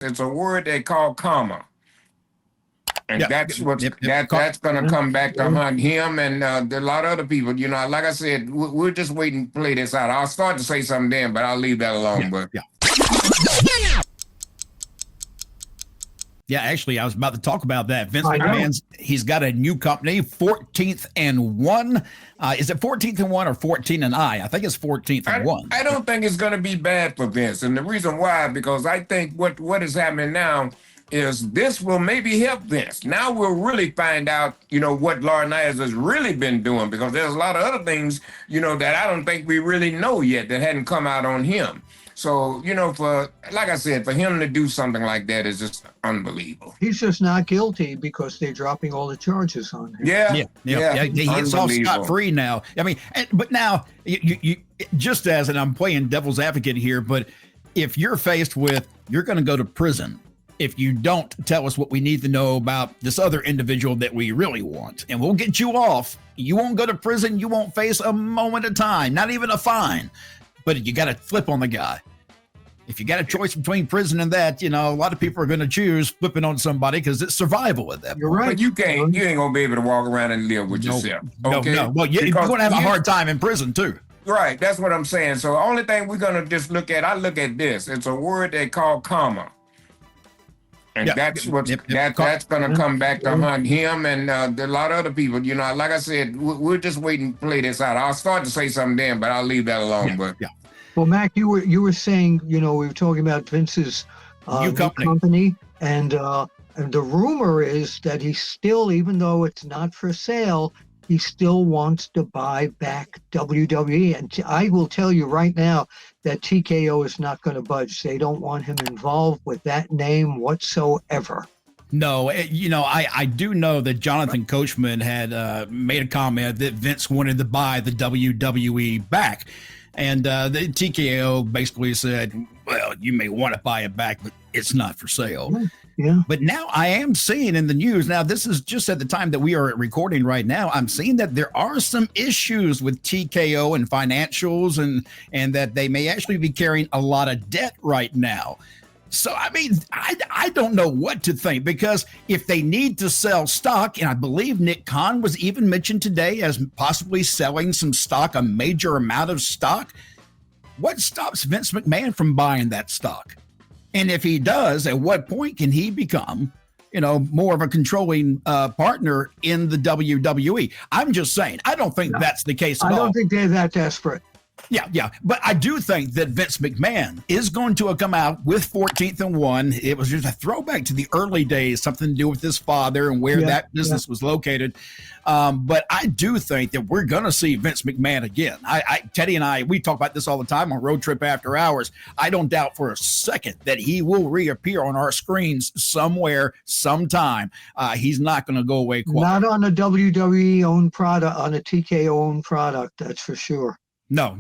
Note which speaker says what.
Speaker 1: It's a word they call karma. And that's what's that's going to come back to hunt him and a lot of other people. You know, like I said, we're just waiting to play this out. I'll start to say something then, but I'll leave that alone.
Speaker 2: Yeah, actually, I was about to talk about that. Vince McMahon, he's got a new company, 14th and 1. Is it 14th and 1 or 14 and I? I think it's 14th and 1.
Speaker 1: I don't think it's going to be bad for Vince. And the reason why, because I think what is happening now is this will maybe help Vince. Now we'll really find out, you know, what Laurinaitis has really been doing, because there's a lot of other things, you know, that I don't think we really know yet that hadn't come out on him. So, you know, like I said, for him to do something like that is just unbelievable.
Speaker 3: He's just not guilty because they're dropping all the charges on him.
Speaker 2: Yeah. He's all scot-free now. I mean, but now, you just as, and I'm playing devil's advocate here, but if you're faced with, you're going to go to prison if you don't tell us what we need to know about this other individual that we really want, and we'll get you off. You won't go to prison. You won't face a moment of time, not even a fine, but you got to flip on the guy. If you got a choice between prison and that, you know, a lot of people are going to choose flipping on somebody because it's survival at that point.
Speaker 3: You're right.
Speaker 1: But you ain't going to be able to walk around and live with yourself. Okay?
Speaker 2: No. Well, you're going to have a hard time in prison too.
Speaker 1: Right. That's what I'm saying. So the only thing we're going to just look at, I look at this. It's a word they call karma. And that's what's that's going to come back to hunt him and a lot of other people. You know, like I said, we're just waiting to play this out. I'll start to say something then, but I'll leave that alone.
Speaker 3: Well, Mac, you were saying, you know, we were talking about Vince's new company, and the rumor is that he still, even though it's not for sale, he still wants to buy back WWE. And I will tell you right now that TKO is not going to budge. They don't want him involved with that name whatsoever.
Speaker 2: No, you know, I do know that Jonathan Coachman had made a comment that Vince wanted to buy the WWE back. And the TKO basically said, well, you may want to buy it back, but it's not for sale.
Speaker 3: Yeah.
Speaker 2: But now I am seeing in the news, now this is just at the time that we are recording right now, I'm seeing that there are some issues with TKO and financials and that they may actually be carrying a lot of debt right now. So, I mean, I don't know what to think, because if they need to sell stock, and I believe Nick Khan was even mentioned today as possibly selling some stock, a major amount of stock, what stops Vince McMahon from buying that stock? And if he does, at what point can he become, you know, more of a controlling partner in the WWE? I'm just saying, I don't think that's the case at all.
Speaker 3: I don't think they're that desperate.
Speaker 2: Yeah. But I do think that Vince McMahon is going to come out with 14th and 1. It was just a throwback to the early days, something to do with his father and where that business was located. But I do think that we're going to see Vince McMahon again. Teddy and I, we talk about this all the time on Road Trip After Hours. I don't doubt for a second that he will reappear on our screens somewhere, sometime. He's not going to go away quiet.
Speaker 3: Not on a WWE owned product, on a TKO owned product, that's for sure.
Speaker 2: No.